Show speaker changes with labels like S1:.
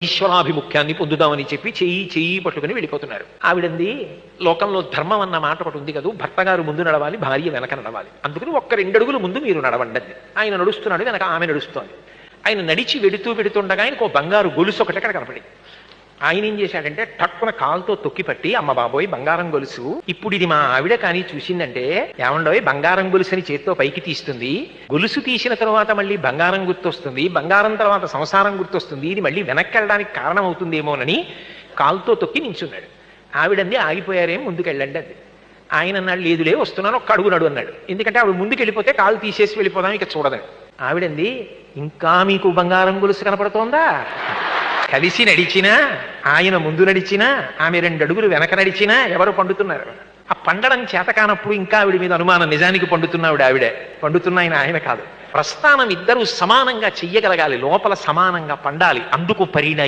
S1: ఈశ్వరాభిముఖ్యాన్ని పొందుదామని చెప్పి చెయ్యి చెయ్యి పట్టుకుని వెళ్ళిపోతున్నారు. ఆవిడంది, లోకంలో ధర్మం అన్న మాట ఒకటి ఉంది కదా, భర్త గారు ముందు నడవాలి, భార్య వెనక నడవాలి, అందుకని ఒక్క 2 అడుగులు ముందు మీరు నడవండి. ఆయన నడుస్తున్నాడు, వెనక ఆమె నడుస్తోంది. ఆయన నడిచి వెడుతుండగా ఆయనకు ఓ బంగారు గొలుసు ఒకటి అక్కడ కనపడింది. ఆయన ఏం చేశాడంటే టక్కున కాలుతో తొక్కిపట్టి, అమ్మ బాబోయ్ బంగారం గొలుసు, ఇప్పుడు ఇది మా ఆవిడ కానీ చూసిందంటే, ఏమండోయ్ బంగారం గొలుసు అని చేత్తో పైకి తీస్తుంది, గొలుసు తీసిన తర్వాత మళ్ళీ బంగారం గుర్తొస్తుంది, బంగారం తర్వాత సంసారం గుర్తొస్తుంది, ఇది మళ్ళీ వెనక్కి వెళ్ళడానికి కారణం అవుతుందేమోనని కాలుతో తొక్కి నించున్నాడు. ఆవిడంది, ఆగిపోయారేం, ముందుకెళ్ళండి అంది. ఆయన అన్నాడు, లేదులే వస్తున్నాను, ఒక్క అడుగు నడు అన్నాడు. ఎందుకంటే ఆవిడ ముందుకు వెళ్ళిపోతే కాలు తీసేసి వెళ్ళిపోదాం, ఇక చూడదని. ఆవిడంది, ఇంకా మీకు బంగారం గొలుసు కనపడుతోందా? కలిసి నడిచినా, ఆయన ముందు నడిచినా, ఆమె 2 అడుగులు వెనక నడిచినా ఎవరు పండుతున్నారు? ఆ పండడం చేత కానప్పుడు ఇంకా ఆవిడ మీద అనుమానం. నిజానికి పండుతున్నావిడ ఆవిడే, పండుతున్న ఆయన కాదు. ప్రస్థానం ఇద్దరు సమానంగా చెయ్యగలగాలి, లోపల సమానంగా పండాలి. అందుకు పరిణయం.